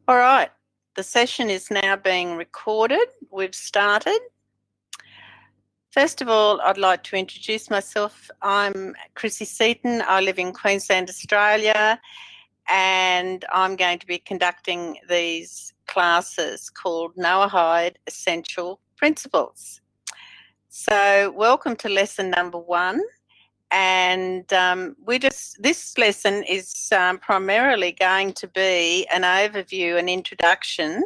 All right, the session is now being recorded. We've started. First of all, I'd like to introduce myself. I'm Chrissy Seaton. I live in Queensland, Australia, and I'm going to be conducting these classes called Noahide Essential Principles. So welcome to lesson number 1. And this lesson is primarily going to be an overview, an introduction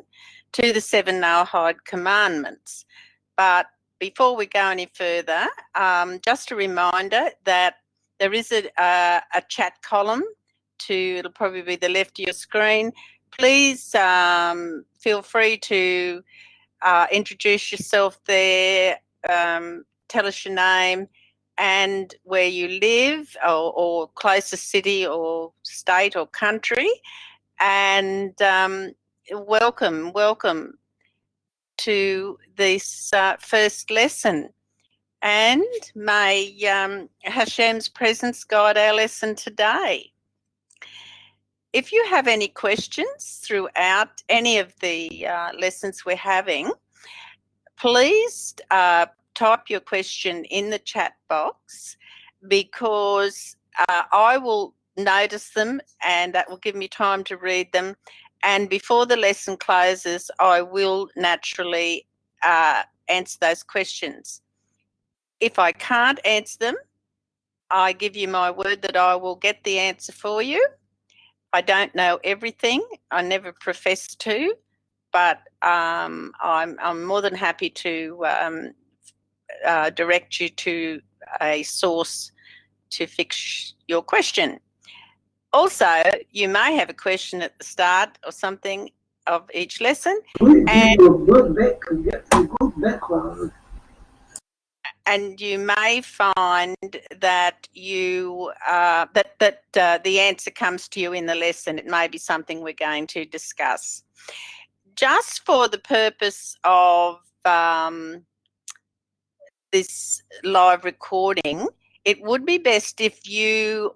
to the 7 Noahide commandments. But before we go any further, just a reminder that there is a chat column it'll probably be the left of your screen. Please feel free to introduce yourself there, tell us your name and where you live, or closest city or state or country, and welcome to this first lesson. And may Hashem's presence guide our lesson today. If you have any questions throughout any of the lessons we're having, please type your question in the chat box, because I will notice them and that will give me time to read them. And before the lesson closes, I will naturally answer those questions. If I can't answer them, I give you my word that I will get the answer for you. I don't know everything. I never profess to, but I'm more than happy to direct you to a source to fix your question. Also, you may have a question at the start or something of each lesson, and you may find that the answer comes to you in the lesson. It may be something we're going to discuss. Just for the purpose of this live recording, it would be best if you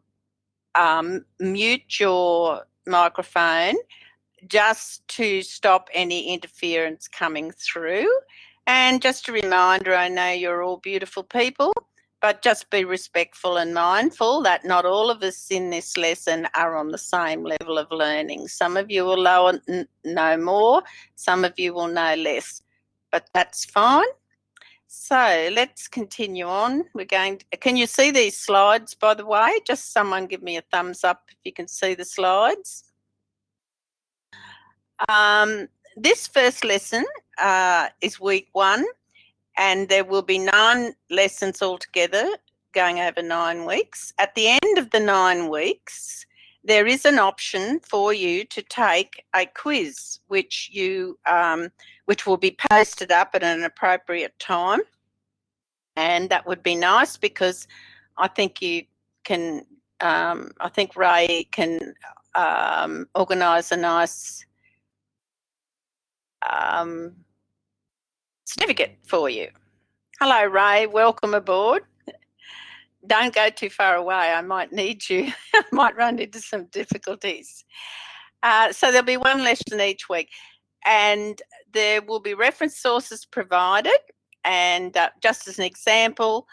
mute your microphone just to stop any interference coming through. And just a reminder, I know you're all beautiful people, but just be respectful and mindful that not all of us in this lesson are on the same level of learning. Some of you will know more, some of you will know less, but that's fine. So let's continue on. Can you see these slides, by the way? Just someone give me a thumbs up if you can see the slides. This first lesson is week 1, and there will be 9 lessons altogether going over 9 weeks. At the end of the 9 weeks, there is an option for you to take a quiz, which will be posted up at an appropriate time. And that would be nice, because I think you can, I think Ray can organise a nice certificate for you. Hello, Ray. Welcome aboard. Don't go too far away. I might need you. I might run into some difficulties. So there'll be 1 lesson each week, and there will be reference sources provided. And just as an example,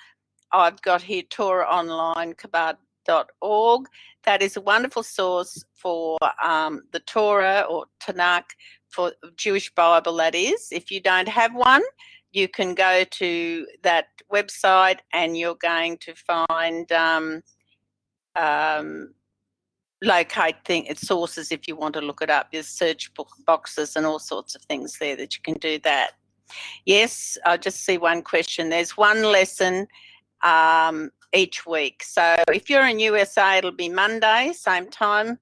I've got here TorahOnline.org. That is a wonderful source for the Torah or Tanakh, for Jewish Bible, that is. If you don't have one, you can go to that website and you're going to find locate sources if you want to look it up. There's search boxes and all sorts of things there that you can do that. Yes, I just see one question. There's 1 lesson each week. So if you're in USA, it'll be Monday, same time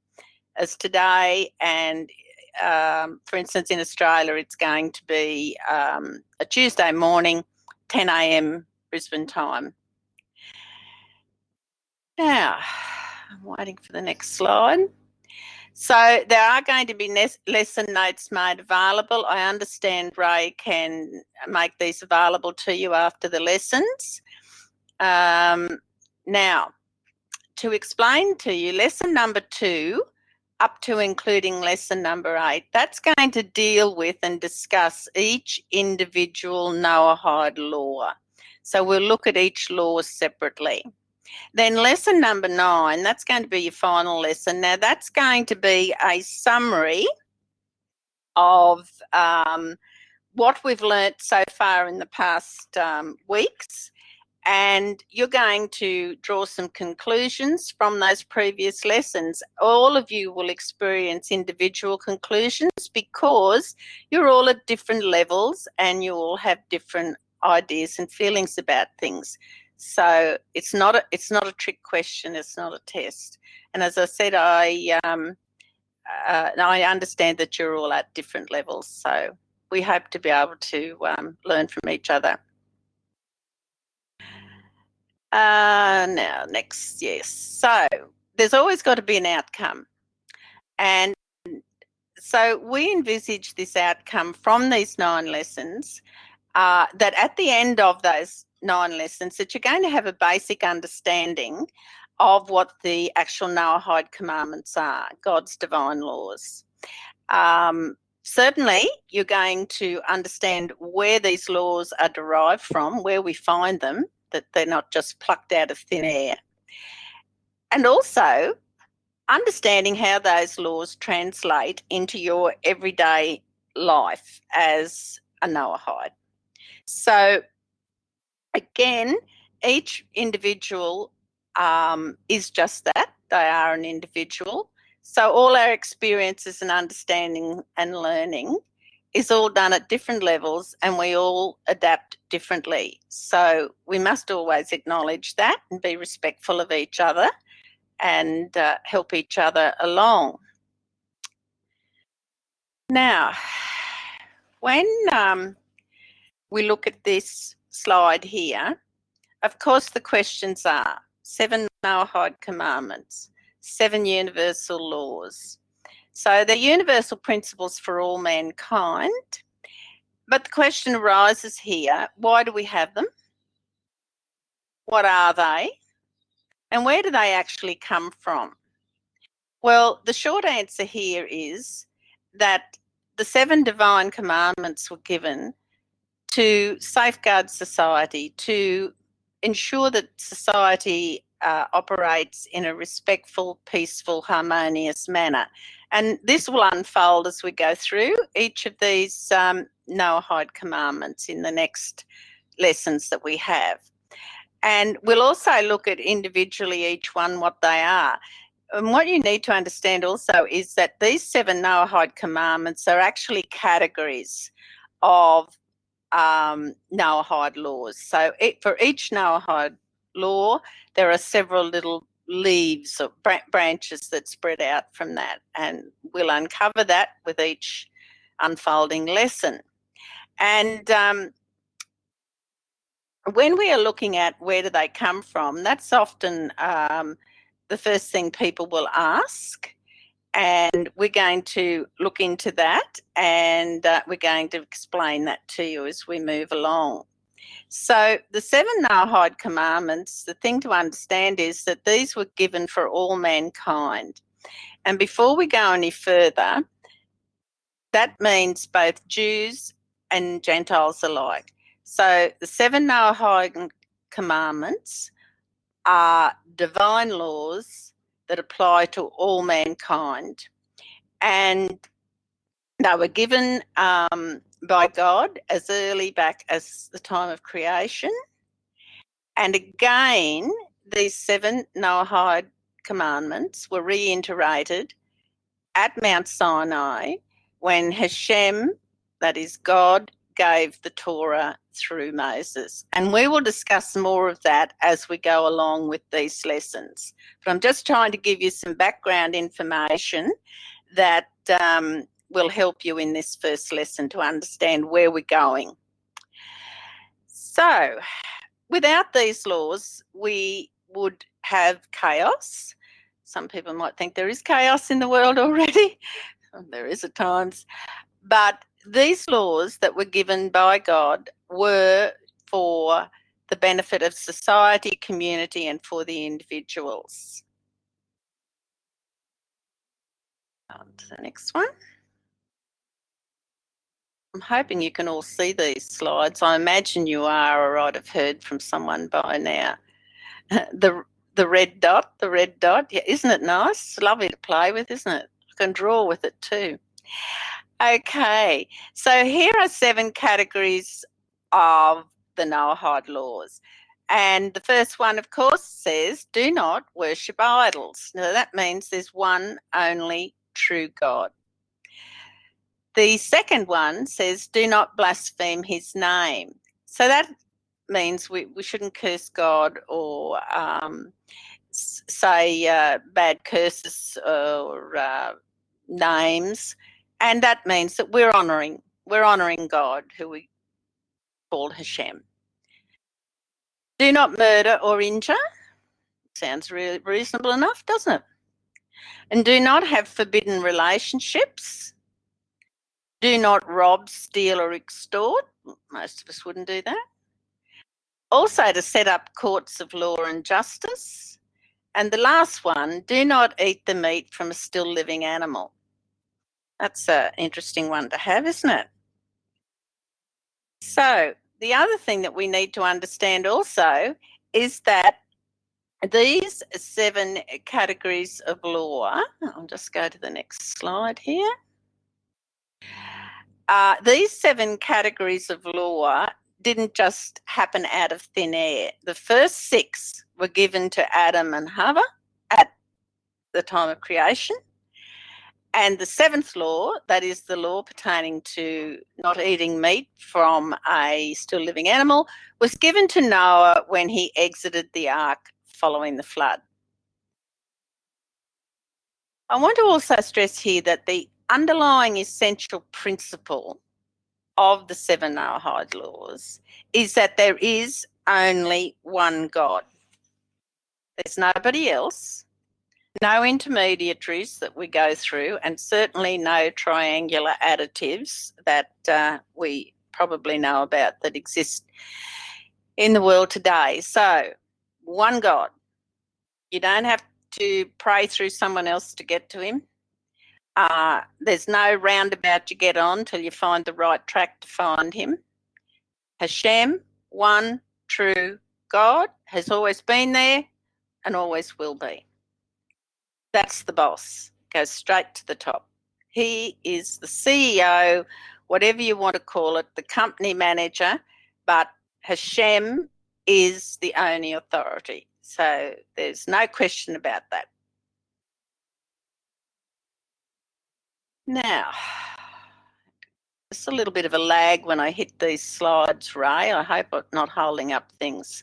as today, and for instance, in Australia, it's going to be a Tuesday morning, 10 a.m. Brisbane time. Now, I'm waiting for the next slide. So there are going to be lesson notes made available. I understand Ray can make these available to you after the lessons. Now, to explain to you, lesson number 2 up to including lesson number 8, that's going to deal with and discuss each individual Noahide law. So we'll look at each law separately. Then lesson number 9, that's going to be your final lesson. Now that's going to be a summary of what we've learnt so far in the past weeks, and you're going to draw some conclusions from those previous lessons. All of you will experience individual conclusions because you're all at different levels and you all have different ideas and feelings about things. So it's not a trick question, it's not a test. And as I said, I understand that you're all at different levels, so we hope to be able to learn from each other. Now, next, yes. So there's always got to be an outcome. And so we envisage this outcome from these 9 lessons, that at the end of those 9 lessons, that you're going to have a basic understanding of what the actual Noahide commandments are, God's divine laws. Certainly, you're going to understand where these laws are derived from, where we find them, that they're not just plucked out of thin air. And also, understanding how those laws translate into your everyday life as a Noahide. So, again, each individual is just that. They are an individual. So all our experiences and understanding and learning is all done at different levels, and we all adapt differently. So we must always acknowledge that and be respectful of each other and help each other along. Now, when we look at this slide here, of course the questions are 7 Noahide commandments, 7 universal laws. So they're universal principles for all mankind. But the question arises here, why do we have them? What are they? And where do they actually come from? Well, the short answer here is that the 7 divine commandments were given to safeguard society, to ensure that society operates in a respectful, peaceful, harmonious manner. And this will unfold as we go through each of these Noahide commandments in the next lessons that we have. And we'll also look at individually each one what they are. And what you need to understand also is that these 7 Noahide commandments are actually categories of Noahide laws. So for each Noahide law, there are several little leaves or branches that spread out from that, and we'll uncover that with each unfolding lesson. And when we are looking at where do they come from, that's often the first thing people will ask. And we're going to look into that, and we're going to explain that to you as we move along. So the 7 Noahide commandments, the thing to understand is that these were given for all mankind. And before we go any further, that means both Jews and Gentiles alike. So the 7 Noahide commandments are divine laws that apply to all mankind. And they were given by God as early back as the time of creation. And again, these 7 Noahide commandments were reiterated at Mount Sinai when Hashem, that is God, gave the Torah through Moses. And we will discuss more of that as we go along with these lessons. But I'm just trying to give you some background information that will help you in this first lesson to understand where we're going. So, without these laws, we would have chaos. Some people might think there is chaos in the world already. There is at times. But these laws that were given by God were for the benefit of society, community, and for the individuals. On to the next one. I'm hoping you can all see these slides. I imagine you are, or I'd have heard from someone by now. The red dot, yeah, isn't it nice? It's lovely to play with, isn't it? You can draw with it too. Okay, so here are 7 categories of the Noahide laws. And the first one, of course, says, do not worship idols. Now, that means there's one only true God. The second one says, do not blaspheme his name. So that means we shouldn't curse God or say bad curses or names. And that means that we're honouring God, who we call Hashem. Do not murder or injure. Sounds really reasonable enough, doesn't it? And do not have forbidden relationships. Do not rob, steal, or extort. Most of us wouldn't do that. Also, to set up courts of law and justice. And the last one, do not eat the meat from a still living animal. That's an interesting one to have, isn't it? So the other thing that we need to understand also is that these 7 categories of law, I'll just go to the next slide here. These 7 categories of law didn't just happen out of thin air. The first 6 were given to Adam and Hava at the time of creation. And the 7th law, that is the law pertaining to not eating meat from a still living animal, was given to Noah when he exited the ark following the flood. I want to also stress here that the underlying essential principle of the 7 Noahide laws is that there is only one God. There's nobody else. No intermediaries that we go through, and certainly no triangular additives that we probably know about that exist in the world today. So, one God. You don't have to pray through someone else to get to him. There's no roundabout you get on till you find the right track to find him. Hashem, one true God, has always been there and always will be. That's the boss. Goes straight to the top. He is the CEO, whatever you want to call it, the company manager, but Hashem is the only authority. So there's no question about that. Now, just a little bit of a lag when I hit these slides, Ray. I hope I'm not holding up things.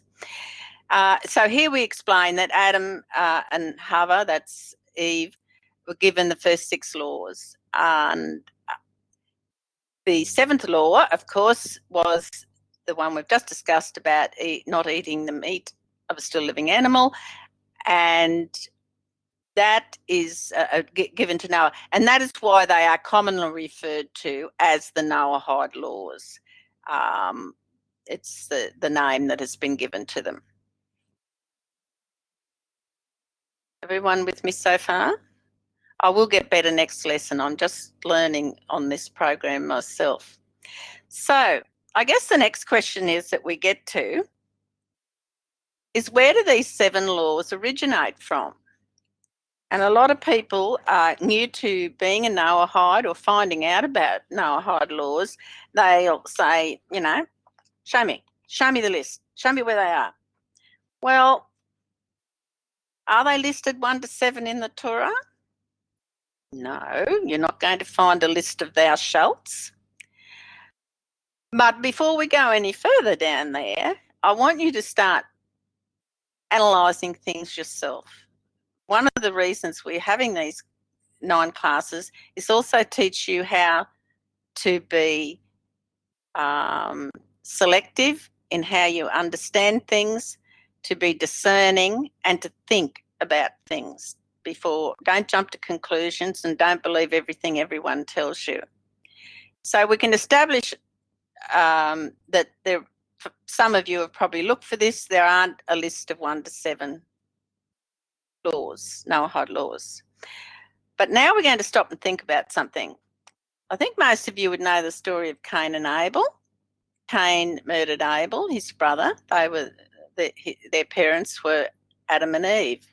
So here we explain that Adam and Hava, that's Eve, were given the first 6 laws. And the 7th law, of course, was the one we've just discussed about not eating the meat of a still living animal. And that is given to Noah. And that is why they are commonly referred to as the Noahide laws. It's the name that has been given to them. Everyone with me so far? I will get better next lesson. I'm just learning on this program myself. So I guess the next question is that we get to is, where do these 7 laws originate from? And a lot of people are new to being a Noahide or finding out about Noahide laws. They'll say, you know, show me the list, show me where they are. Well, are they listed 1 to 7 in the Torah? No, you're not going to find a list of thou shalts. But before we go any further down there, I want you to start analysing things yourself. One of the reasons we're having these 9 classes is also teach you how to be selective in how you understand things, to be discerning, and to think about things before. Don't jump to conclusions and don't believe everything everyone tells you. So we can establish that there, some of you have probably looked for this, there aren't a list of 1 to 7 laws, Noahide laws. But now we're going to stop and think about something. I think most of you would know the story of Cain and Abel. Cain murdered Abel, his brother. Their parents were Adam and Eve.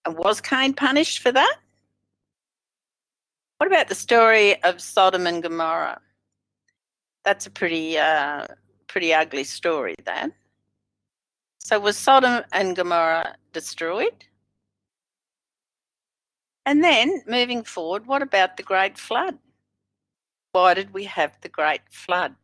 And was Cain punished for that? What about the story of Sodom and Gomorrah? That's a pretty ugly story, that. So was Sodom and Gomorrah destroyed? And then, moving forward, what about the Great Flood? Why did we have the Great Flood?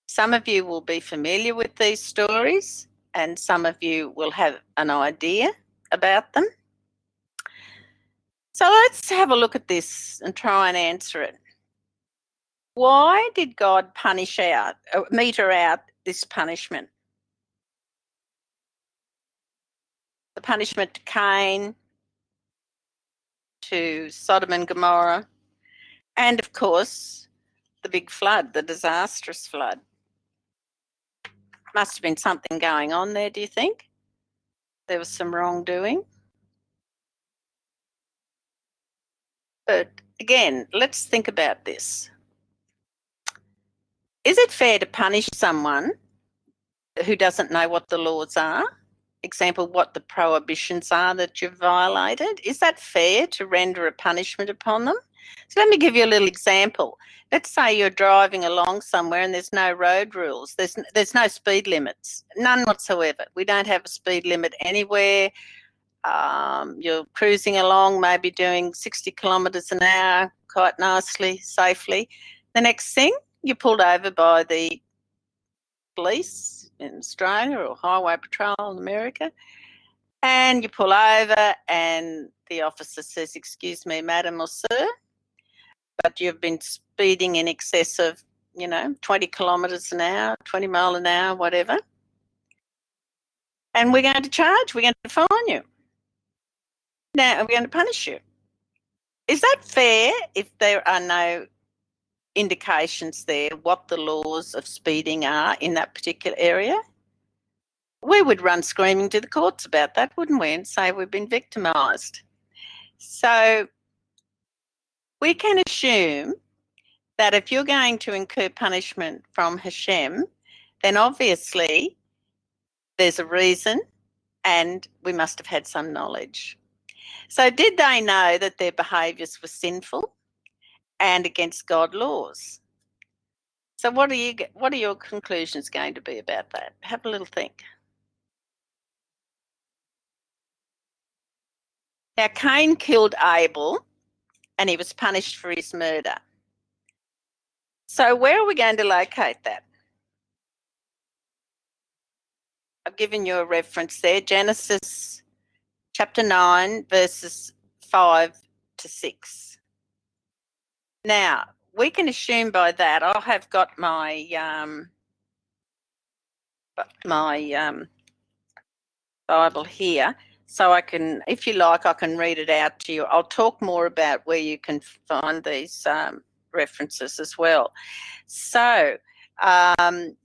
Some of you will be familiar with these stories, and some of you will have an idea about them. So let's have a look at this and try and answer it. Why did God meter out this punishment? The punishment to Cain, to Sodom and Gomorrah, and of course, the big flood, the disastrous flood. Must have been something going on there, do you think? There was some wrongdoing. But again, let's think about this. Is it fair to punish someone who doesn't know what the laws are? Example, what the prohibitions are that you've violated? Is that fair to render a punishment upon them? So let me give you a little example. Let's say you're driving along somewhere and there's no road rules. There's no speed limits, none whatsoever. We don't have a speed limit anywhere. You're cruising along, maybe doing 60 kilometres an hour quite nicely, safely. The next thing, you're pulled over by the police in Australia or Highway Patrol in America, and you pull over and the officer says, "Excuse me, madam or sir, but you've been speeding in excess of, 20 kilometres an hour, 20 mile an hour, whatever. And we're going to fine you. Now, we're going to punish you." Is that fair if there are no indications there what the laws of speeding are in that particular area? We would run screaming to the courts about that, wouldn't we, and say we've been victimised. So we can assume that if you're going to incur punishment from Hashem, then obviously there's a reason and we must have had some knowledge. So did they know that their behaviours were sinful and against God laws? So what are your conclusions going to be about that? Have a little think. Now, Cain killed Abel and he was punished for his murder. So where are we going to locate that? I've given you a reference there, Genesis chapter 9, verses 5 to 6. Now, we can assume by that, I have got my Bible here, so I can, if you like, I can read it out to you. I'll talk more about where you can find these references as well. So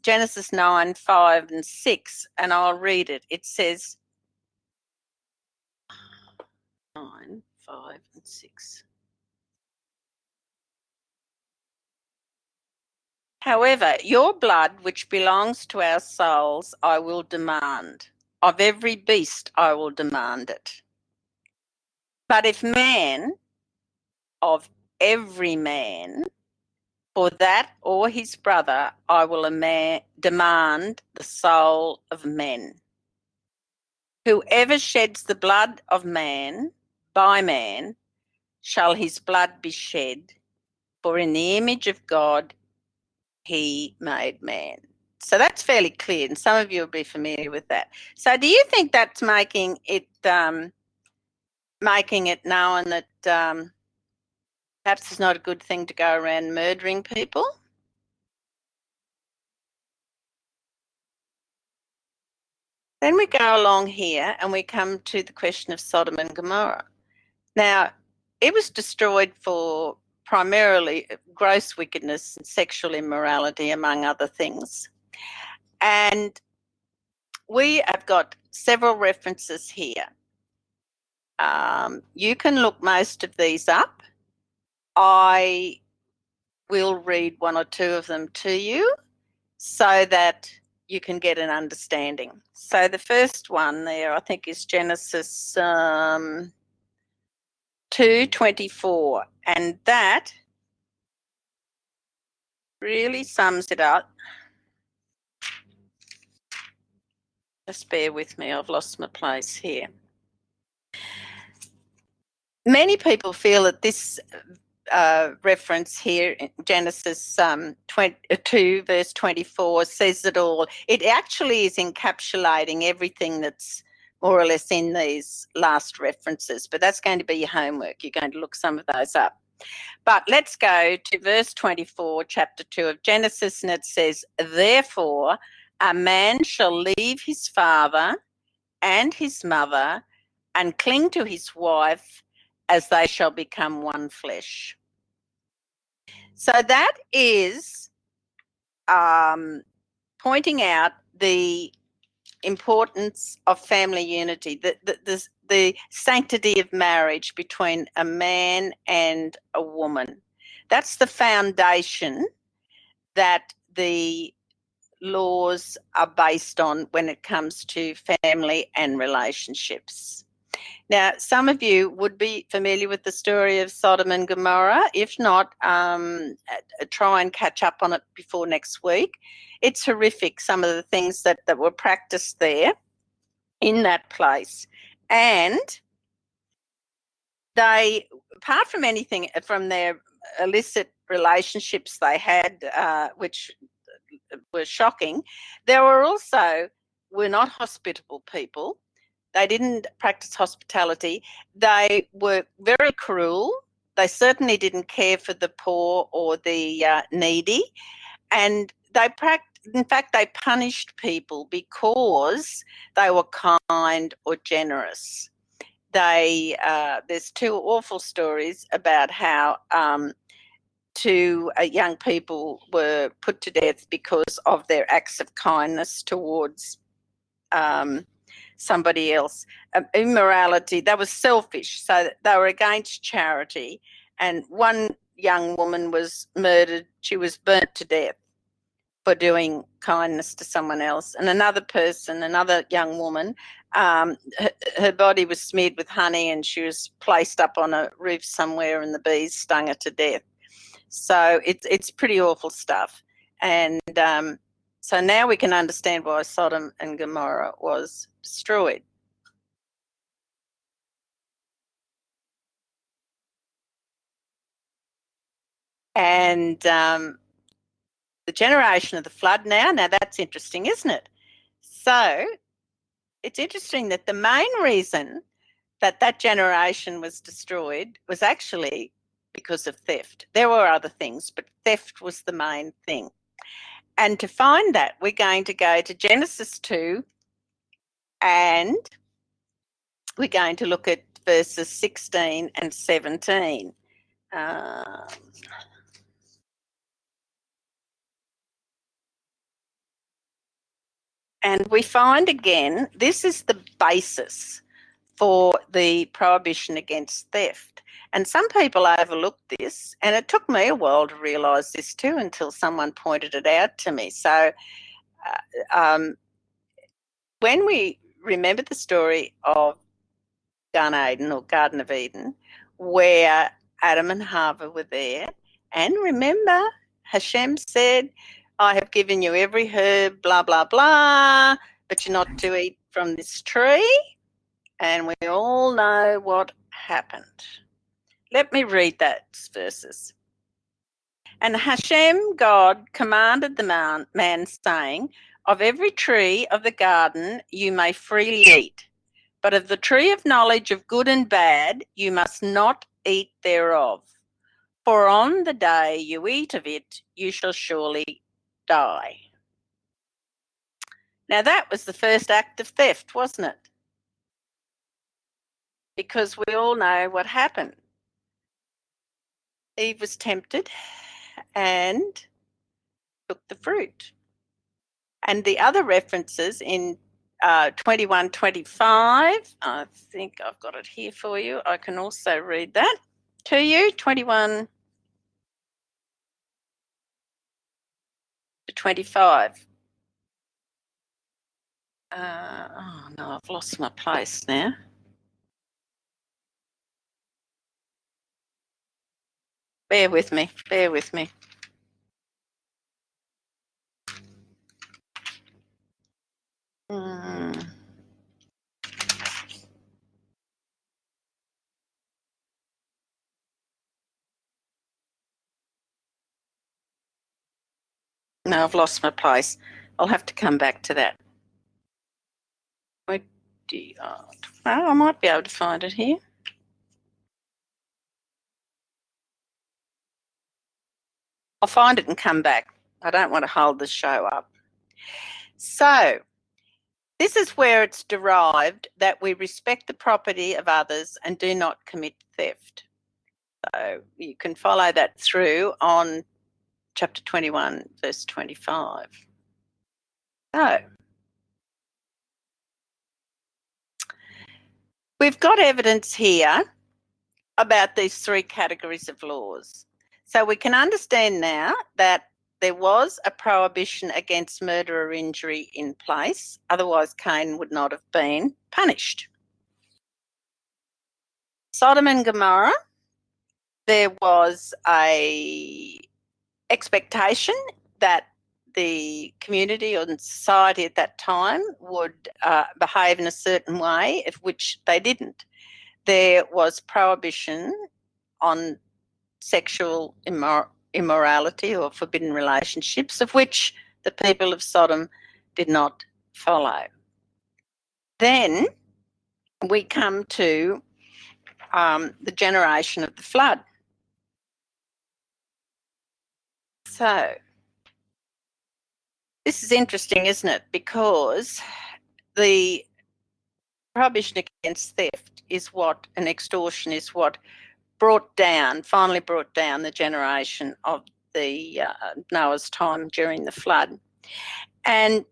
Genesis 9, 5 and 6, and I'll read it. It says 9, 5 and 6. "However, your blood, which belongs to our souls, I will demand. Of every beast I will demand it. But if man, of every man, for that or his brother, I will demand the soul of men. Whoever sheds the blood of man, by man, shall his blood be shed, for in the image of God he made man." So that's fairly clear, and some of you will be familiar with that. So do you think that's making it known that perhaps it's not a good thing to go around murdering people? Then we go along here and we come to the question of Sodom and Gomorrah. Now, it was destroyed for primarily gross wickedness and sexual immorality, among other things. And we have got several references here. You can look most of these up. I will read one or two of them to you so that you can get an understanding. So the first one there, I think, is Genesis 2:24, and that really sums it up. Just bear with me, I've lost my place here. Many people feel that this reference here in Genesis 2 verse 24 says it all. It actually is encapsulating everything that's more or less in these last references, but that's going to be your homework. You're going to look some of those up. But let's go to verse 24, chapter 2 of Genesis, and it says, "Therefore a man shall leave his father and his mother and cling to his wife, as they shall become one flesh." So that is pointing out the importance of family unity, the sanctity of marriage between a man and a woman. That's the foundation that the laws are based on when it comes to family and relationships. Now, some of you would be familiar with the story of Sodom and Gomorrah. If not, try and catch up on it before next week. It's horrific, some of the things that were practiced there in that place. And they, apart from anything, from their illicit relationships they had, which were shocking, they were not hospitable people. They didn't practice hospitality. They were very cruel. They certainly didn't care for the poor or the needy. And in fact, they punished people because they were kind or generous. There's two awful stories about how two young people were put to death because of their acts of kindness towards somebody else. Immorality, they were selfish, so they were against charity. And one young woman was murdered. She was burnt to death for doing kindness to someone else. And another young woman, her body was smeared with honey and she was placed up on a roof somewhere and the bees stung her to death. So it's pretty awful stuff. And so now we can understand why Sodom and Gomorrah was destroyed. And the generation of the flood now that's interesting, isn't it? So it's interesting that the main reason that generation was destroyed was actually because of theft. There were other things, but theft was the main thing. And to find that, we're going to go to Genesis 2, and we're going to look at verses 16 and 17. And we find again, this is the basis for the prohibition against theft. And some people overlook this, and it took me a while to realise this too until someone pointed it out to me. So when we remember the story of Garden of Eden, where Adam and Hava were there, and remember, Hashem said, "I have given you every herb, blah, blah, blah, but you're not to eat from this tree." And we all know what happened. Let me read those verses. "And Hashem, God, commanded the man, saying, Of every tree of the garden you may freely eat, but of the tree of knowledge of good and bad you must not eat thereof. For on the day you eat of it, you shall surely die." Now that was the first act of theft, wasn't it? Because we all know what happened. Eve was tempted and took the fruit. And the other references in 21:25. I think I've got it here for you. I can also read that to you. 21:25. Oh no, I've lost my place now. Bear with me. Bear with me. No, I've lost my place. I'll have to come back to that. Oh, I might be able to find it here. I'll find it and come back. I don't want to hold the show up. So, this is where it's derived that we respect the property of others and do not commit theft. So, you can follow that through on chapter 21, verse 25. So, we've got evidence here about these three categories of laws. So we can understand now that there was a prohibition against murder or injury in place, otherwise Cain would not have been punished. Sodom and Gomorrah, there was a expectation that the community or society at that time would behave in a certain way, of which they didn't. There was prohibition on sexual immorality or forbidden relationships, of which the people of Sodom did not follow. Then we come to the generation of the flood. So this is interesting, isn't it? Because the prohibition against theft is what, and extortion is what finally brought down the generation of the Noah's time during the flood. And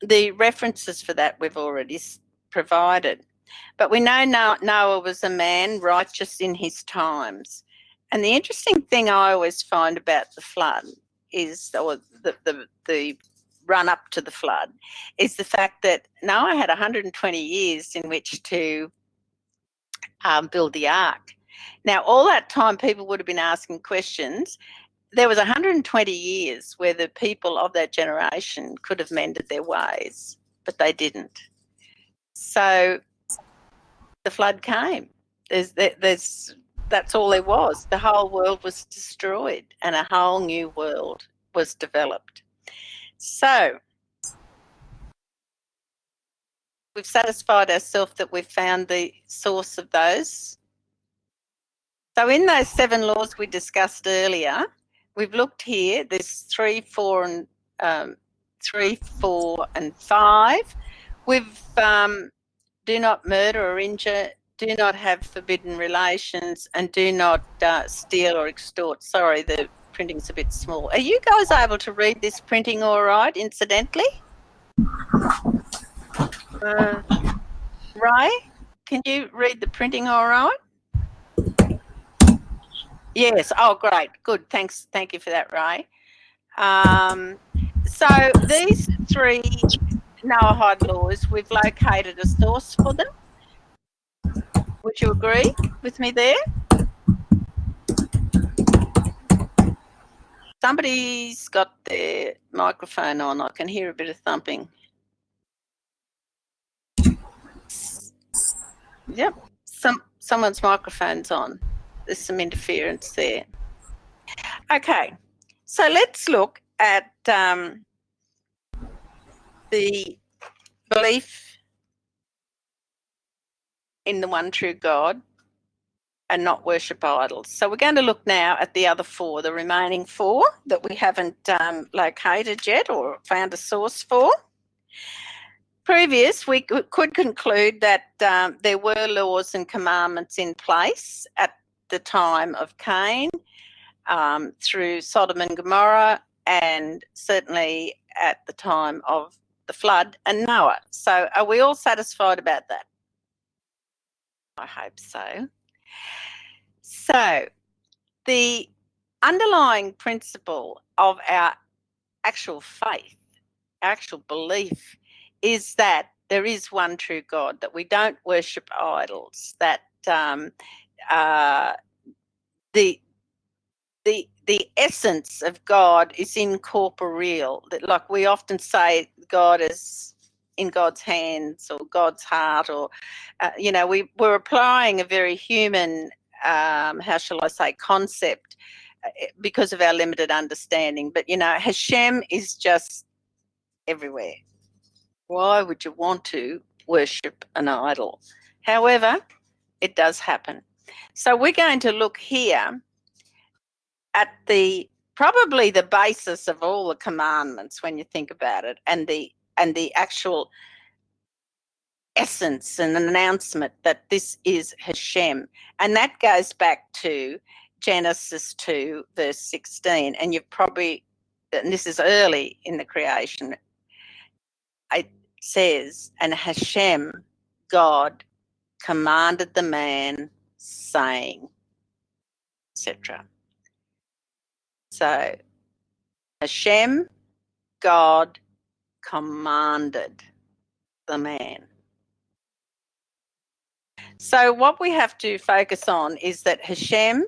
the references for that we've already provided. But we know Noah was a man righteous in his times. And the interesting thing I always find about the flood is, or the run up to the flood, is the fact that Noah had 120 years in which to build the ark. Now, all that time people would have been asking questions. There was 120 years where the people of that generation could have mended their ways, but they didn't. So the flood came. That's all there was. The whole world was destroyed and a whole new world was developed. So we've satisfied ourselves that we've found the source of those. So in those 7 laws we discussed earlier, we've looked here. There's 3, 4, and 5. We've do not murder or injure, do not have forbidden relations, and do not steal or extort. Sorry, the printing's a bit small. Are you guys able to read this printing all right, incidentally? Ray, can you read the printing all right? Yes. Oh, great. Good. Thanks. Thank you for that, Ray. So these 3 Noahide laws, we've located a source for them. Would you agree with me there? Somebody's got their microphone on. I can hear a bit of thumping. Yep. Someone's microphone's on. There's some interference there. Okay. So let's look at the belief in the one true God and not worship idols. So we're going to look now at the other 4, the remaining 4 that we haven't located yet or found a source for. We could conclude that there were laws and commandments in place at the time of Cain, through Sodom and Gomorrah, and certainly at the time of the flood and Noah. So are we all satisfied about that? I hope so. So the underlying principle of our actual faith, actual belief, is that there is one true God, that we don't worship idols, that the essence of God is incorporeal. That, like we often say, God is in God's hands or God's heart, or we're applying a very human, how shall I say, concept because of our limited understanding. But Hashem is just everywhere. Why would you want to worship an idol? However, it does happen. So we're going to look here at probably the basis of all the commandments when you think about it, and the actual essence and an announcement that this is Hashem. And that goes back to Genesis 2 verse 16. And and this is early in the creation, it says, and Hashem, God, commanded the man, saying, etc. So Hashem, God, commanded the man. So what we have to focus on is that Hashem,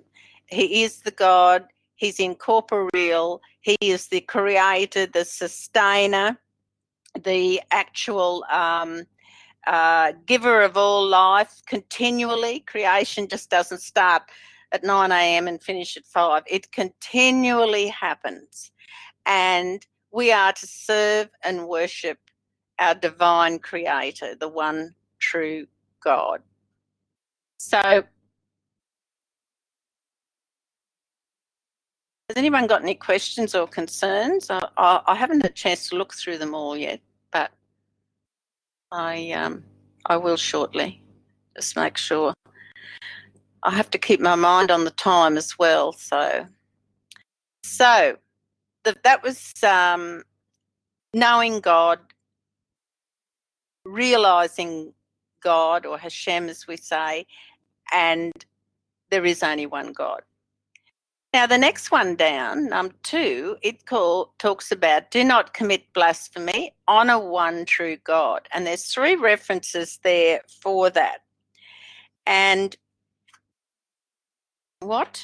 he is the God, he's incorporeal, he is the creator, the sustainer, the actual giver of all life continually. Creation just doesn't start at 9 a.m. and finish at 5. It continually happens. And we are to serve and worship our divine creator, the one true God. So has anyone got any questions or concerns? I haven't had a chance to look through them all yet, but I will shortly. Just make sure. I have to keep my mind on the time as well. So that was knowing God, realizing God, or Hashem as we say, and there is only one God. Now the next one down, number 2, talks about do not commit blasphemy, honour one true God. And there's 3 references there for that. And what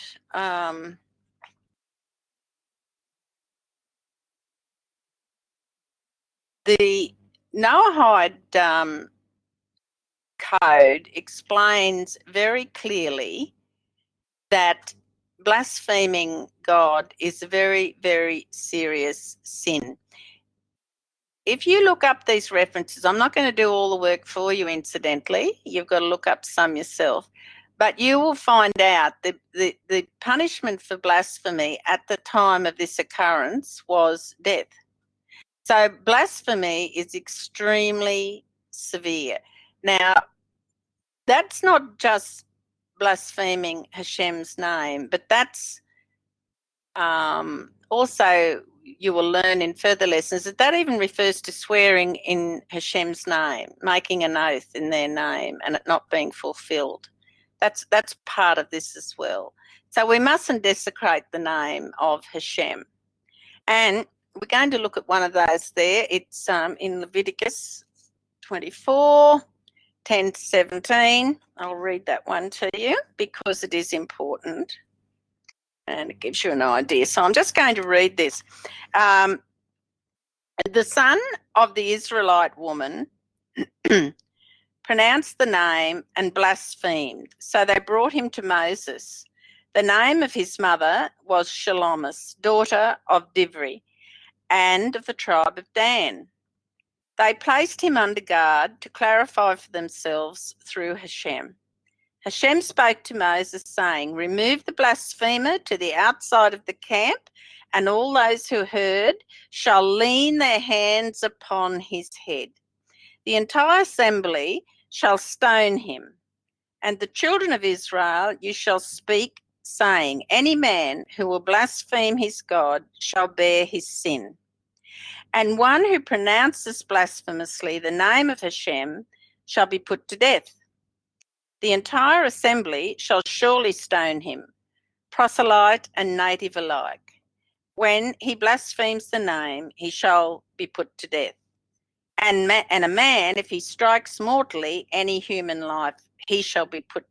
the Noahide code explains very clearly that blaspheming God is a very, very serious sin. If you look up these references, I'm not going to do all the work for you, incidentally. You've got to look up some yourself. But you will find out that the punishment for blasphemy at the time of this occurrence was death. So blasphemy is extremely severe. Now, that's not just blaspheming Hashem's name, but that's also, you will learn in further lessons that even refers to swearing in Hashem's name, making an oath in their name and it not being fulfilled. That's part of this as well. So we mustn't desecrate the name of Hashem. And we're going to look at one of those there. It's in Leviticus 24, 10 to 17. I'll read that one to you because it is important and it gives you an idea. So I'm just going to read this. The son of the Israelite woman pronounced the name and blasphemed. So they brought him to Moses. The name of his mother was Shelomis, daughter of Divri, and of the tribe of Dan. They placed him under guard to clarify for themselves through Hashem. Hashem spoke to Moses, saying, remove the blasphemer to the outside of the camp, and all those who heard shall lean their hands upon his head. The entire assembly shall stone him. And the children of Israel you shall speak, saying, any man who will blaspheme his God shall bear his sin. And one who pronounces blasphemously the name of Hashem shall be put to death. The entire assembly shall surely stone him, proselyte and native alike. When he blasphemes the name, he shall be put to death. And a man, if he strikes mortally any human life, he shall be put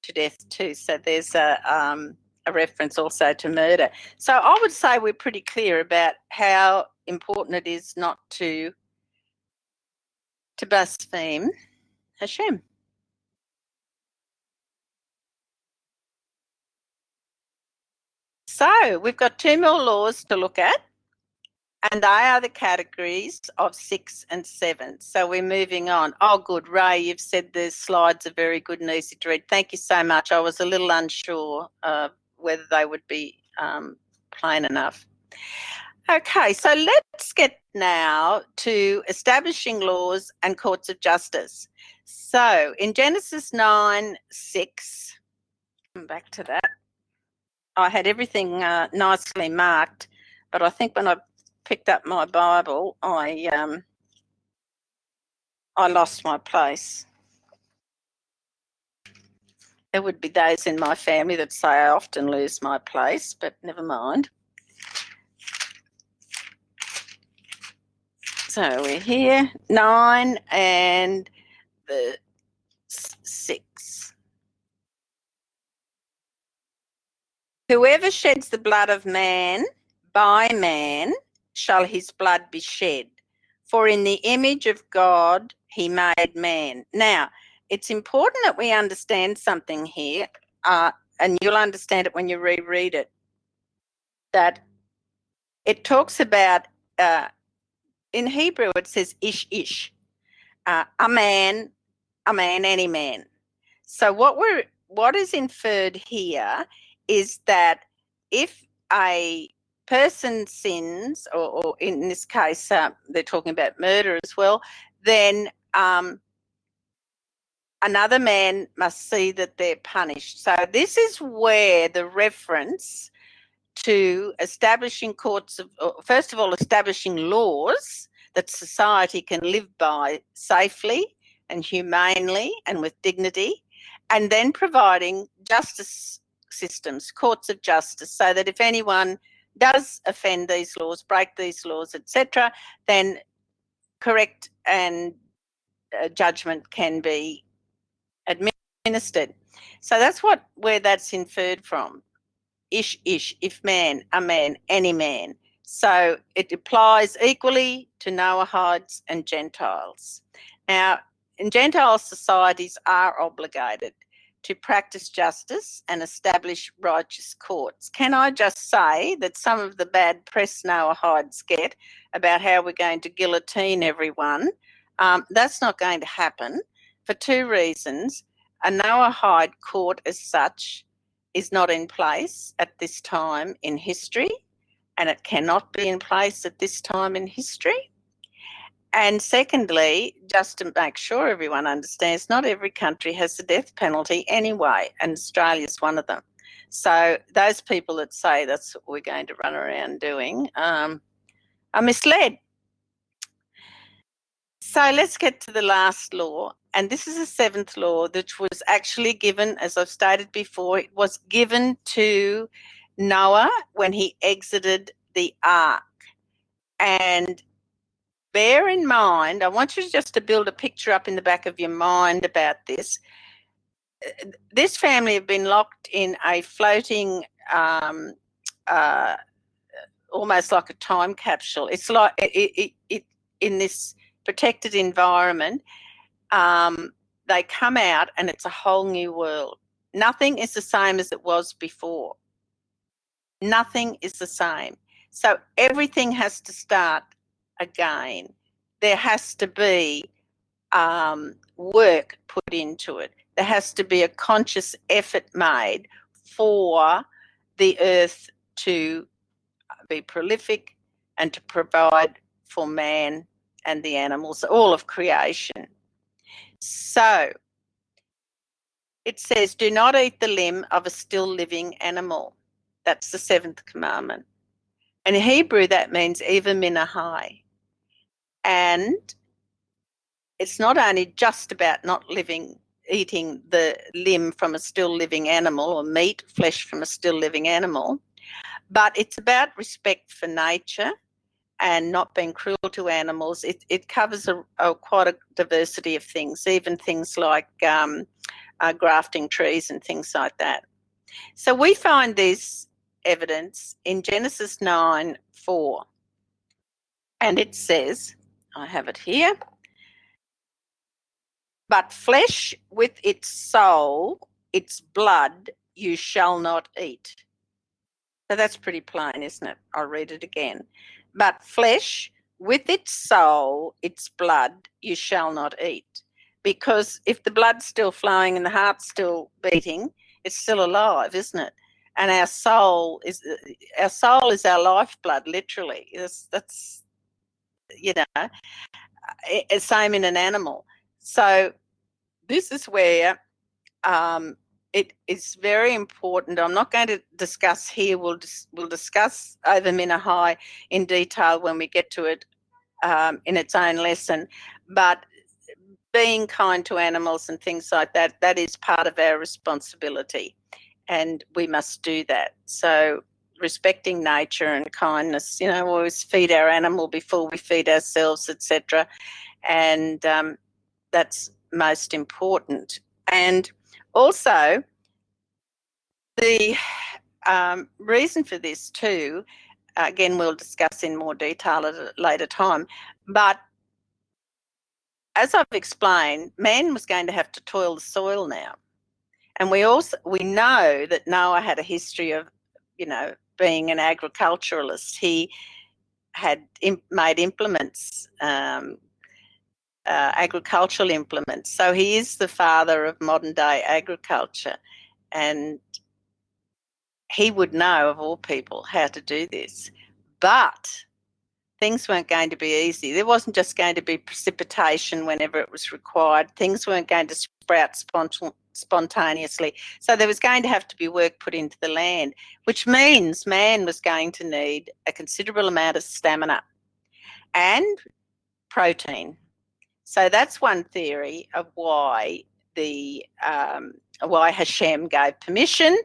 to death too. So there's a reference also to murder. So I would say we're pretty clear about how important it is not to blaspheme Hashem. So we've got two more laws to look at, and they are the categories of 6 and 7. So we're moving on. Oh, good. Ray, you've said the slides are very good and easy to read. Thank you so much. I was a little unsure whether they would be plain enough. Okay, so let's get now to establishing laws and courts of justice. So in Genesis 9:6, come back to that. I had everything nicely marked, but I think when I picked up my Bible, I lost my place. There would be those in my family that say I often lose my place, but never mind. So we're here, 9 and 6. Whoever sheds the blood of man, by man shall his blood be shed. For in the image of God he made man. Now, it's important that we understand something here, and you'll understand it when you reread it, that it talks about, in Hebrew it says ish ish, a man, any man. So what is inferred here is that if a person sins, or in this case they're talking about murder as well, then another man must see that they're punished. So this is where the reference to establishing courts of, first of all, establishing laws that society can live by safely and humanely and with dignity, and then providing justice systems, courts of justice, so that if anyone does offend these laws, break these laws, etc., then correct and judgment can be administered. So that's where that's inferred from. Ish, ish, if man, a man, any man. So it applies equally to Noahides and Gentiles. Now, in Gentile societies are obligated to practice justice and establish righteous courts. Can I just say that some of the bad press Noahides get about how we're going to guillotine everyone, that's not going to happen for two reasons. A Noahide court as such is not in place at this time in history, and it cannot be in place at this time in history. And secondly, just to make sure everyone understands, not every country has the death penalty anyway, and Australia's one of them. So those people that say that's what we're going to run around doing are misled. So let's get to the last law, and this is the 7th law, which was actually given, as I've stated before, it was given to Noah when he exited the ark. And bear in mind, I want you just to build a picture up in the back of your mind about this. This family have been locked in a floating, almost like a time capsule. It's like it in this protected environment. They come out and it's a whole new world. Nothing is the same as it was before. Nothing is the same. So everything has to start again. There has to be work put into it. There has to be a conscious effort made for the earth to be prolific and to provide for man and the animals, all of creation. So it says, do not eat the limb of a still living animal. That's the 7th commandment. And in Hebrew, that means Eva Minahai. And it's not only just about not eating the limb from a still living animal or meat, flesh from a still living animal, but it's about respect for nature and not being cruel to animals. It covers quite a diversity of things, even things like grafting trees and things like that. So we find this evidence in Genesis 9:4, and it says, I have it here, but flesh with its soul, its blood, you shall not eat. So that's pretty plain, isn't it? I'll read it again. But flesh with its soul, its blood, you shall not eat. Because if the blood's still flowing and the heart's still beating, it's still alive, isn't it? And our soul is our lifeblood, literally. That's same in an animal. So this is where it is very important. I'm not going to discuss here. We'll discuss over Minahai in detail when we get to it in its own lesson. But being kind to animals and things like that, that is part of our responsibility, and we must do that. So respecting nature and kindness, we always feed our animal before we feed ourselves, etc. And that's most important. And also, the reason for this too, again, we'll discuss in more detail at a later time, but as I've explained, man was going to have to toil the soil now. And we know that Noah had a history of, being an agriculturalist. He had made implements, agricultural implements. So he is the father of modern day agriculture. And he would know, of all people, how to do this. But things weren't going to be easy. There wasn't just going to be precipitation whenever it was required. Things weren't going to sprout spontaneously. So there was going to have to be work put into the land, which means man was going to need a considerable amount of stamina and protein. So that's one theory of why why Hashem gave permission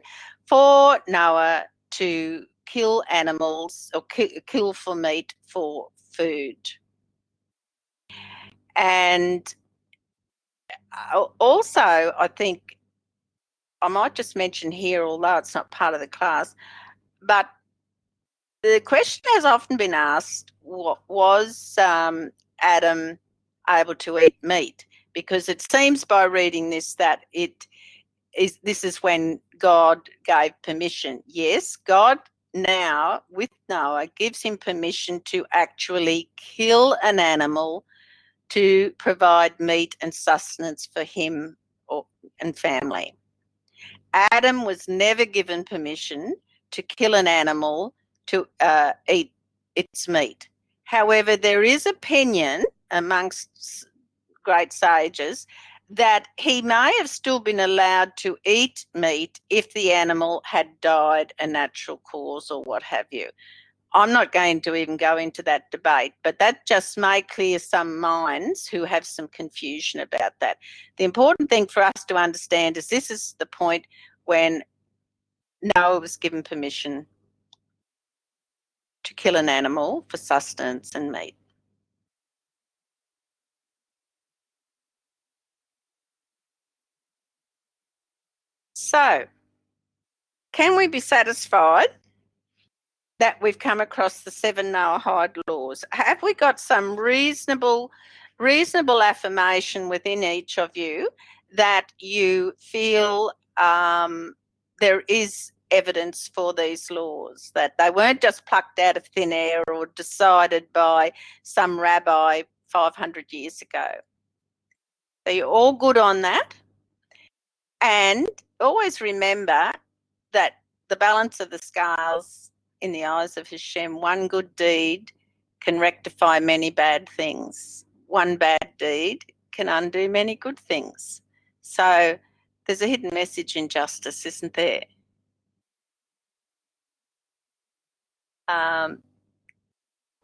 for Noah to kill animals or kill for meat for food. And also, I think I might just mention here, although it's not part of the class, but the question has often been asked, was Adam able to eat meat? Because it seems by reading this that this is when God gave permission. Yes, God now, with Noah, gives him permission to actually kill an animal to provide meat and sustenance for him and family. Adam was never given permission to kill an animal to eat its meat. However, there is opinion amongst great sages that he may have still been allowed to eat meat if the animal had died a natural cause or what have you. I'm not going to even go into that debate, but that just may clear some minds who have some confusion about that. The important thing for us to understand is this is the point when Noah was given permission to kill an animal for sustenance and meat. So, can we be satisfied that we've come across the 7 Noahide laws? Have we got some reasonable affirmation within each of you that you feel there is evidence for these laws, that they weren't just plucked out of thin air or decided by some rabbi 500 years ago? So you're all good on that? And always remember that the balance of the scales in the eyes of Hashem, one good deed can rectify many bad things. One bad deed can undo many good things. So there's a hidden message in justice, isn't there?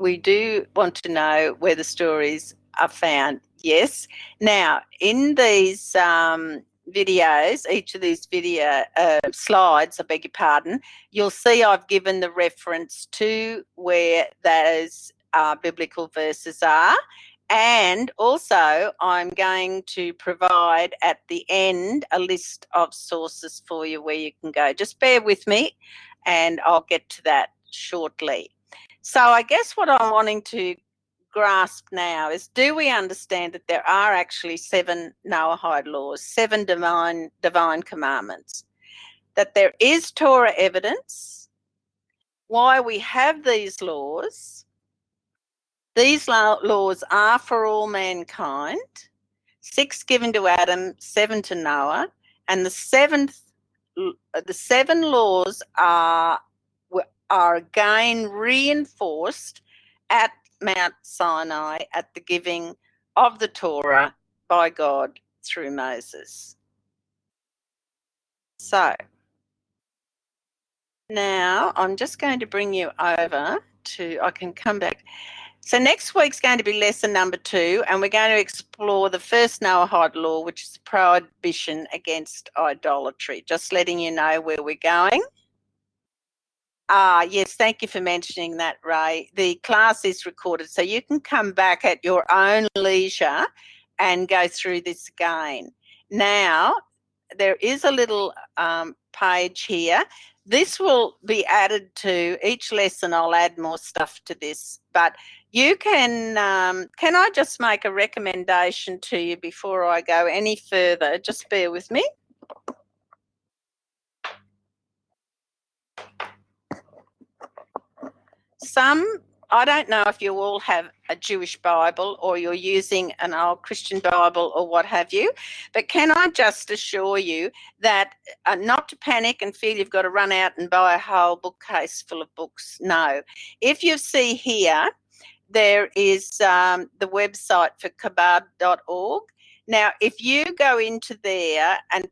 we do want to know where the stories are found. Yes. Now, in these videos, each of these video slides, I beg your pardon, you'll see I've given the reference to where those biblical verses are. And also, I'm going to provide at the end a list of sources for you where you can go. Just bear with me and I'll get to that shortly. So I guess what I'm wanting to grasp now is, do we understand that there are actually 7 Noahide laws, 7 divine commandments, that there is Torah evidence, why we have these laws. These laws are for all mankind, 6 given to Adam, 7 to Noah, and the 7 laws are again reinforced at Mount Sinai at the giving of the Torah by God through Moses. So now I'm just going to bring you over to, I can come back. So next week's going to be lesson number 2, and we're going to explore the first Noahide law, which is prohibition against idolatry. Just letting you know where we're going. Yes, thank you for mentioning that, Ray. The class is recorded, so you can come back at your own leisure and go through this again. Now, there is a little page here. This will be added to each lesson. I'll add more stuff to this, but you can I just make a recommendation to you before I go any further? Just bear with me. I don't know if you all have a Jewish Bible or you're using an old Christian Bible or what have you, but can I just assure you that not to panic and feel you've got to run out and buy a whole bookcase full of books. No. If you see here, there is the website for kebab.org. Now, if you go into there and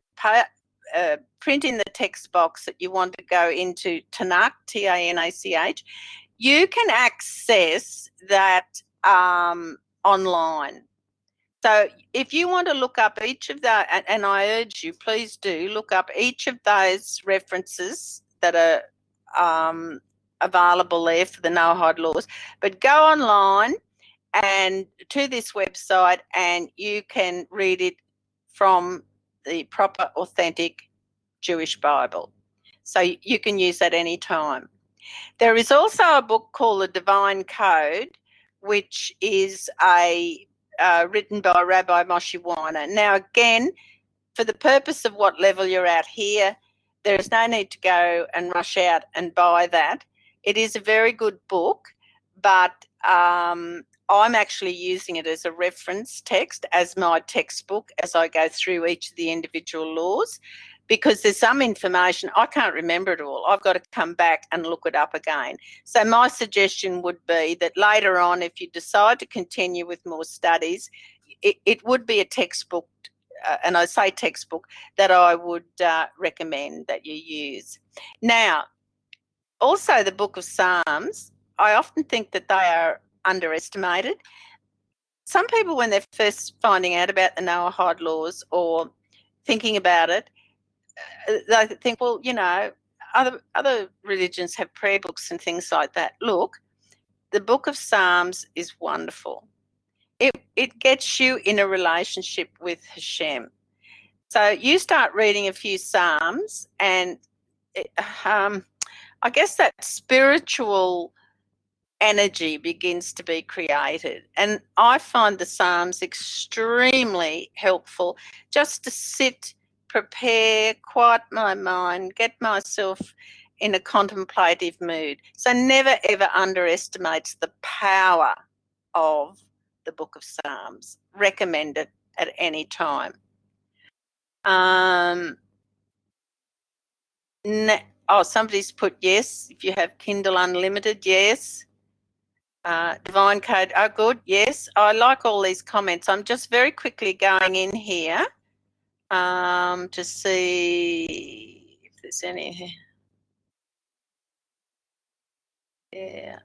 print in the text box that you want to go into Tanakh, T-A-N-A-C-H, you can access that online. So if you want to look up each of the, and I urge you, please do look up each of those references that are available there for the Noahide laws, but go online and to this website and you can read it from the proper, authentic Jewish Bible. So you can use that anytime. There is also a book called The Divine Code, which is written by Rabbi Moshe Weiner. Now, again, for the purpose of what level you're at here, there is no need to go and rush out and buy that. It is a very good book, but I'm actually using it as a reference text, as my textbook, as I go through each of the individual laws, because there's some information, I can't remember it all. I've got to come back and look it up again. So my suggestion would be that later on, if you decide to continue with more studies, it would be a textbook, and I say textbook, that I would recommend that you use. Now, also the Book of Psalms, I often think that they are underestimated. Some people, when they're first finding out about the Noahide laws or thinking about it, they think, well, you know, other religions have prayer books and things like that. Look, the Book of Psalms is wonderful. It gets you in a relationship with Hashem. So you start reading a few Psalms and I guess that spiritual energy begins to be created. And I find the Psalms extremely helpful just to sit, prepare, quiet my mind, get myself in a contemplative mood. So never ever underestimate the power of the Book of Psalms. Recommend it at any time. Somebody's put yes. If you have Kindle Unlimited, yes. Divine Code, oh good, yes. I like all these comments. I'm just very quickly going in here to see if there's any. Yeah.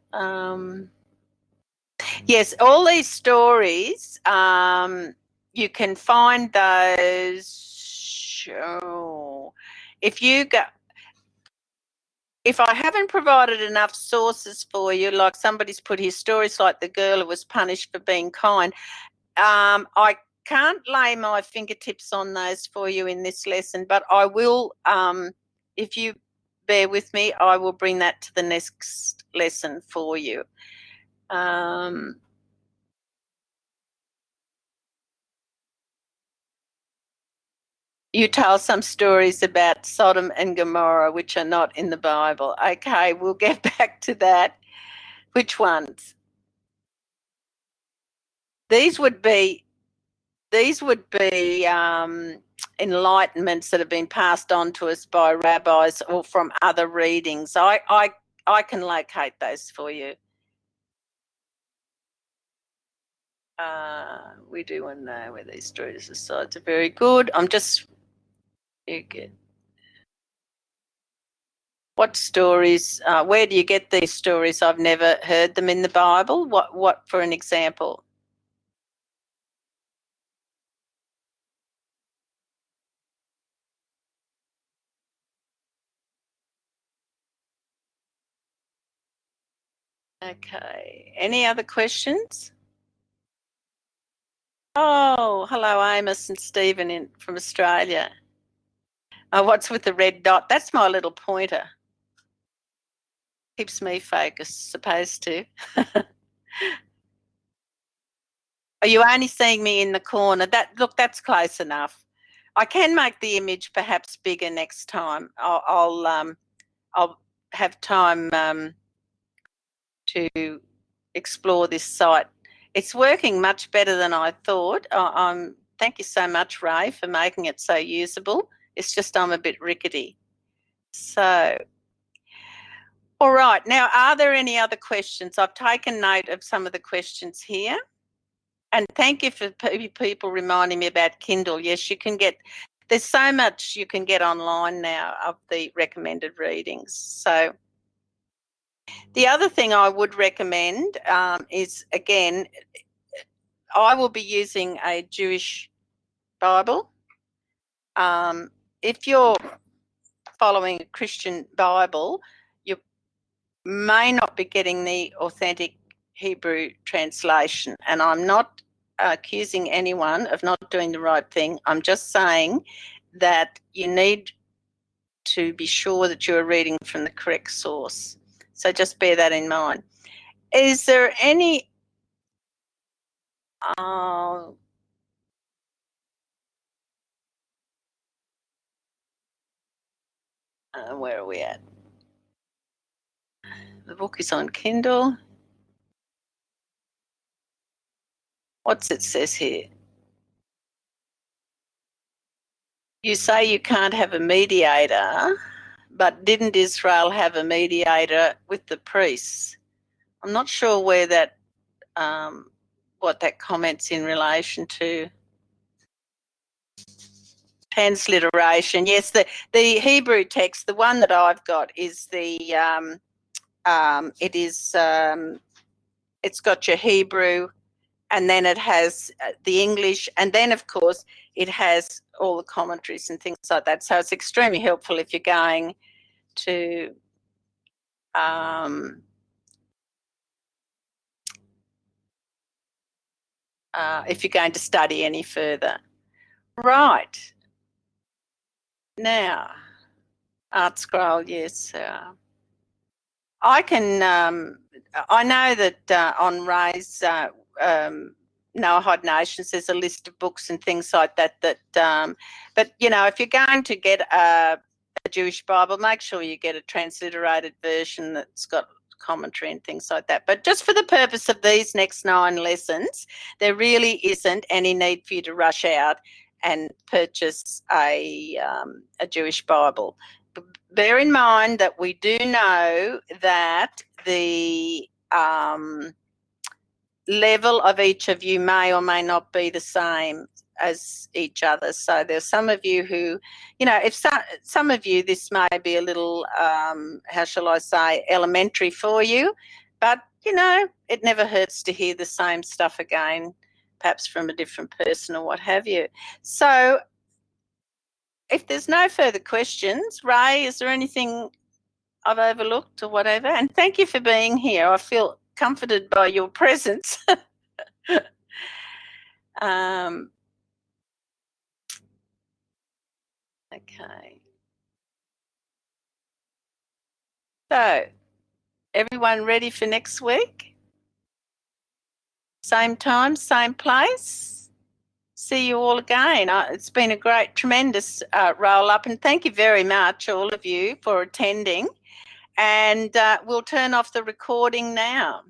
Yes, all these stories, you can find those. If you go, if I haven't provided enough sources for you, like somebody's put his stories, like the girl who was punished for being kind, I can't lay my fingertips on those for you in this lesson, but I will, if you bear with me, I will bring that to the next lesson for you. You tell some stories about Sodom and Gomorrah, which are not in the Bible. Okay, we'll get back to that. Which ones? These would be enlightenments that have been passed on to us by rabbis or from other readings. I can locate those for you. We do want to know where these stories aside are very good. I'm just you get what stories? Where do you get these stories? I've never heard them in the Bible. What for an example? Okay. Any other questions? Oh, hello, Amos and Stephen from Australia. What's with the red dot? That's my little pointer. Keeps me focused, supposed to. Are you only seeing me in the corner? Look, that's close enough. I can make the image perhaps bigger next time. I'll have time to explore this site. It's working much better than I thought. Thank you so much, Ray, for making it so usable. It's just I'm a bit rickety. So, all right. Now, are there any other questions? I've taken note of some of the questions here. And thank you for people reminding me about Kindle. Yes, you can get, there's so much you can get online now of the recommended readings. So the other thing I would recommend is, again, I will be using a Jewish Bible. If you're following a Christian Bible, you may not be getting the authentic Hebrew translation. And I'm not accusing anyone of not doing the right thing. I'm just saying that you need to be sure that you're reading from the correct source. So just bear that in mind. Is there any where are we at? The book is on Kindle. What's it says here? You say you can't have a mediator, but didn't Israel have a mediator with the priests? I'm not sure where that, what that comment's in relation to. Transliteration. Yes, the Hebrew text, the one that I've got is it's got your Hebrew, and then it has the English, and then of course it has all the commentaries and things like that. So it's extremely helpful if you're going to if you're going to study any further. Right. Now, Art Scroll, yes. I can, I know that on Ray's Noahide Nations, there's a list of books and things like that. But you know, if you're going to get a Jewish Bible, make sure you get a transliterated version that's got commentary and things like that. But just for the purpose of these next 9 lessons, there really isn't any need for you to rush out and purchase a Jewish Bible. Bear in mind that we do know that the level of each of you may or may not be the same as each other. So there's some of you who, you know, if some of you, this may be a little, how shall I say, elementary for you, but, you know, it never hurts to hear the same stuff again, perhaps from a different person or what have you. So if there's no further questions, Ray, is there anything I've overlooked or whatever? And thank you for being here. I feel comforted by your presence. Okay. So, everyone ready for next week? Same time, same place. See you all again. It's been a great, tremendous roll up, and thank you very much, all of you, for attending. And we'll turn off the recording now.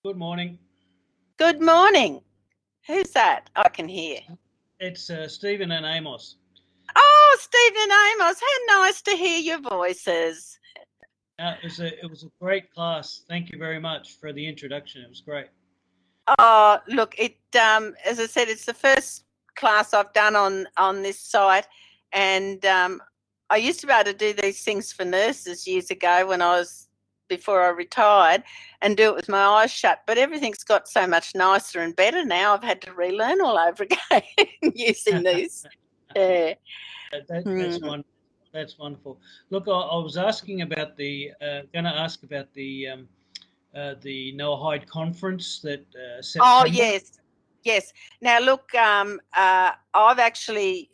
Good morning. Good morning. Who's that? I can hear. It's Stephen and Amos. Oh, Stephen and Amos, how nice to hear your voices. It was a great class. Thank you very much for the introduction. It was great. Oh, look, as I said, it's the first class I've done on this site, and I used to be able to do these things for nurses years ago before I retired, and do it with my eyes shut. But everything's got so much nicer and better now. I've had to relearn all over again using these. Yeah. That's wonderful. Look, I was asking about going to ask about the Noahide conference that September. Oh, yes. Now, look, I've actually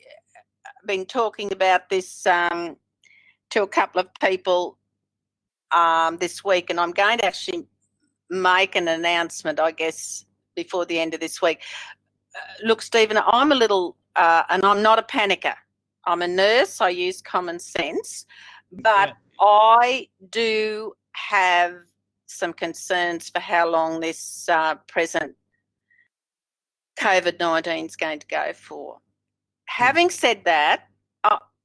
been talking about this to a couple of people this week, and I'm going to actually make an announcement, I guess, before the end of this week. Look, Stephen, I'm a little, and I'm not a panicker. I'm a nurse. I use common sense, but I do have some concerns for how long this present COVID-19 is going to go for. Having said that,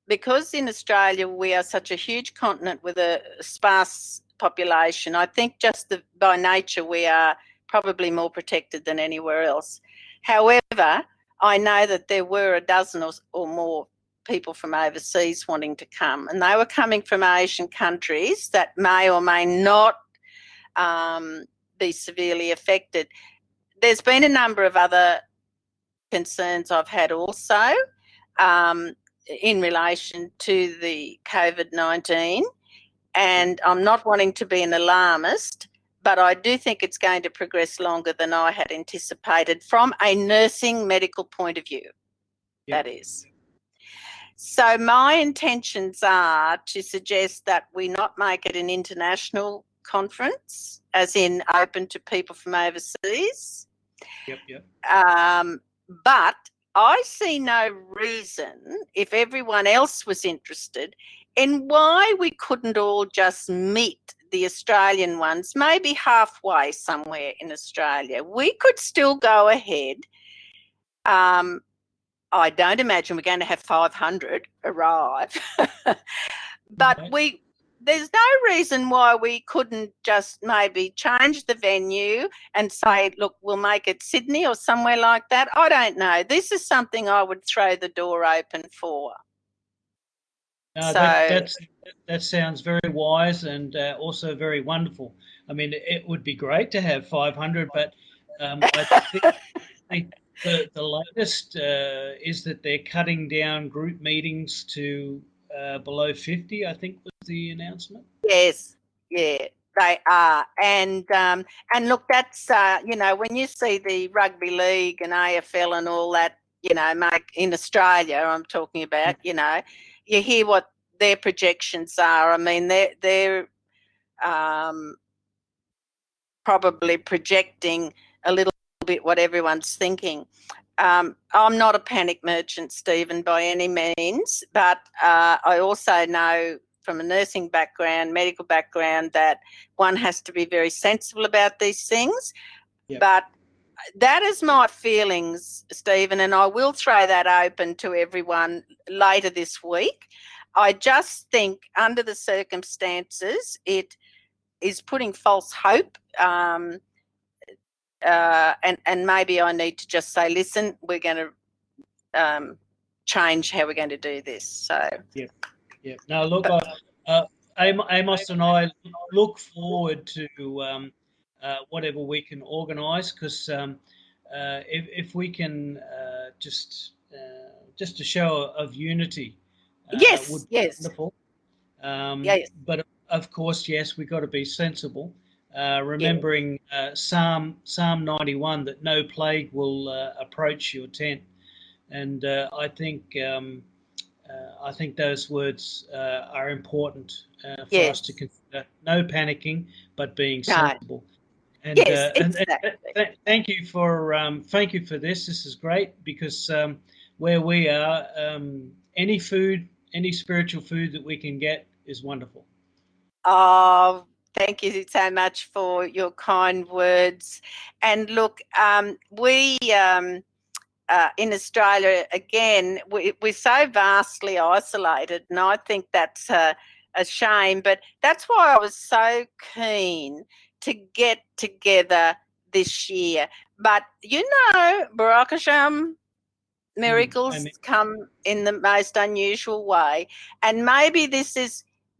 because in Australia we are such a huge continent with a sparse population, I think just by nature we are probably more protected than anywhere else. However, I know that there were a dozen or more people from overseas wanting to come, and they were coming from Asian countries that may or may not be severely affected. There's been a number of other concerns I've had also in relation to the COVID-19, and I'm not wanting to be an alarmist, but I do think it's going to progress longer than I had anticipated from a nursing medical point of view. That is. So my intentions are to suggest that we not make it an international conference, as in open to people from overseas. But I see no reason, if everyone else was interested, in why we couldn't all just meet the Australian ones, maybe halfway somewhere in Australia. We could still go ahead. I don't imagine we're going to have 500 arrive, but there's no reason why we couldn't just maybe change the venue and say, look, we'll make it Sydney or somewhere like that. I don't know. This is something I would throw the door open for. That sounds very wise and also very wonderful. I mean, it would be great to have 500, but I think the latest is that they're cutting down group meetings to below 50, I think was the announcement. Yes, yeah, they are. And look, that's, when you see the rugby league and AFL and all that, in Australia, I'm talking about, you hear what their projections are. I mean, they're probably projecting a little bit what everyone's thinking. I'm not a panic merchant, Stephen, by any means, but I also know from a nursing background, medical background, that one has to be very sensible about these things. But that is my feelings, Stephen, and I will throw that open to everyone later this week. I just think under the circumstances, it is putting false hope, and maybe I need to just say, listen, we're going to change how we're going to do this. So no, look, Amos and I look forward to whatever we can organise, because if we can just a show of unity would Yes, be yes, wonderful. yes, But of course, yes, we've got to be sensible, yes, remembering Psalm 91, that no plague will approach your tent. And I think those words are important for us to yes. consider. No panicking, but being No, sensible. And yes, exactly. thank you for this. This is great, because where we are, any food, any spiritual food that we can get is wonderful. Oh, thank you so much for your kind words. And look, we in Australia, again, we're so vastly isolated, and I think that's a shame. But that's why I was so keen to get together this year. But Baruch Hashem, I miracles mean, come in the most unusual way. And maybe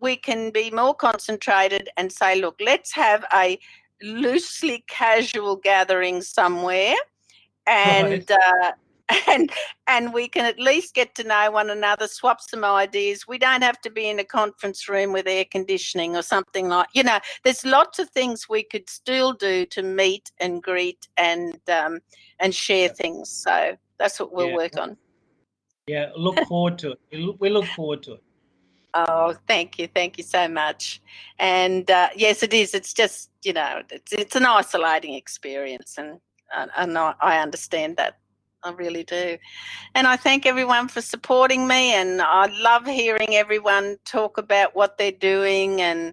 we can be more concentrated and say, look, let's have a loosely casual gathering somewhere, right. and and and we can at least get to know one another, swap some ideas. We don't have to be in a conference room with air conditioning or something there's lots of things we could still do to meet and greet and share Yeah, things. So that's what we'll yeah, work on. yeah. Look forward to it. We look forward to it. Oh, thank you so much. And yes, it is. It's just it's an isolating experience, and I understand that. I really do. And I thank everyone for supporting me. And I love hearing everyone talk about what they're doing and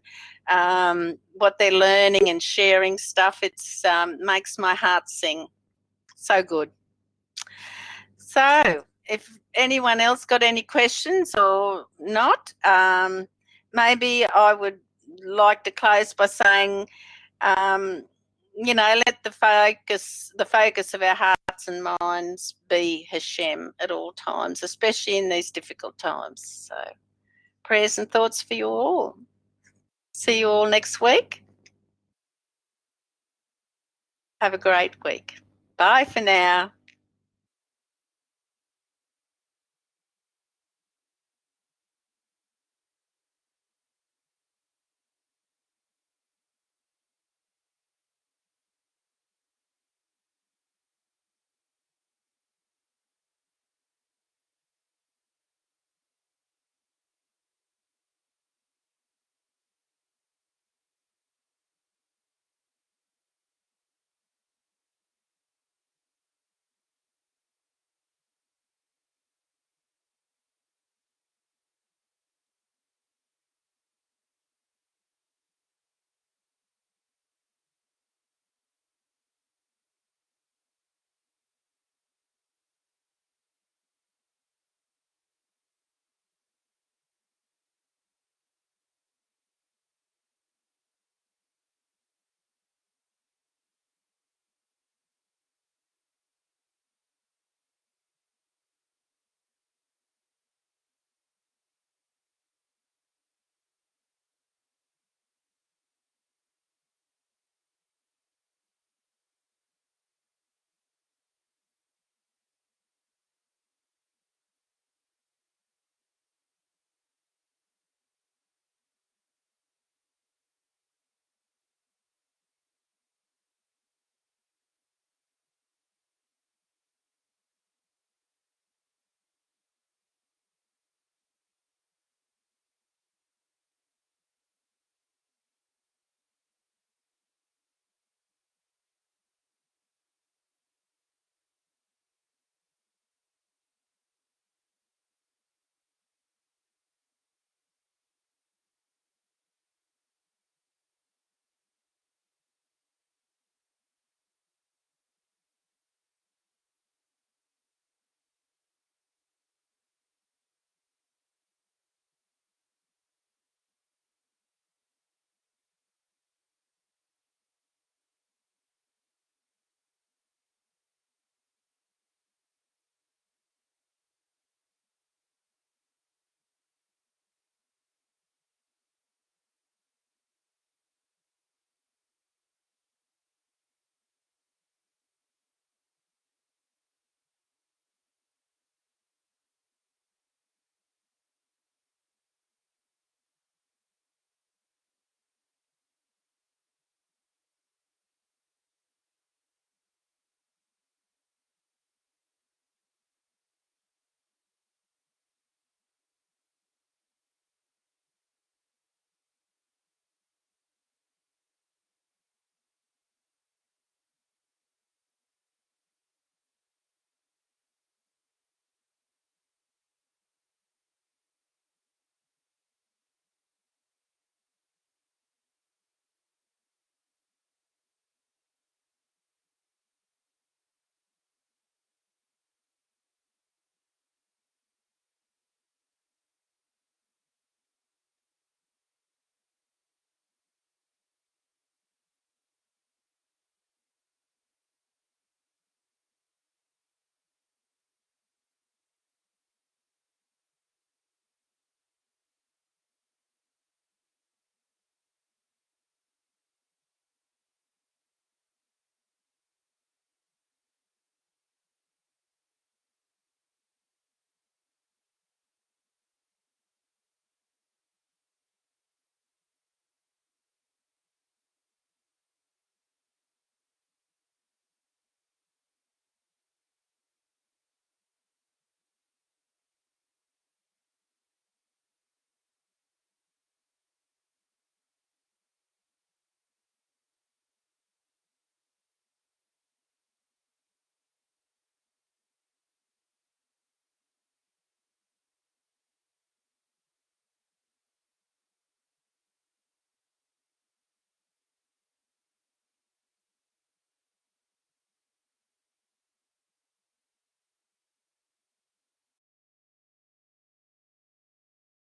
what they're learning and sharing stuff. It's makes my heart sing. So good. So, if anyone else got any questions or not, maybe I would like to close by saying, um, let the focus of our hearts and minds be Hashem at all times, especially in these difficult times. So, prayers and thoughts for you all. See you all next week. Have a great week. Bye for now.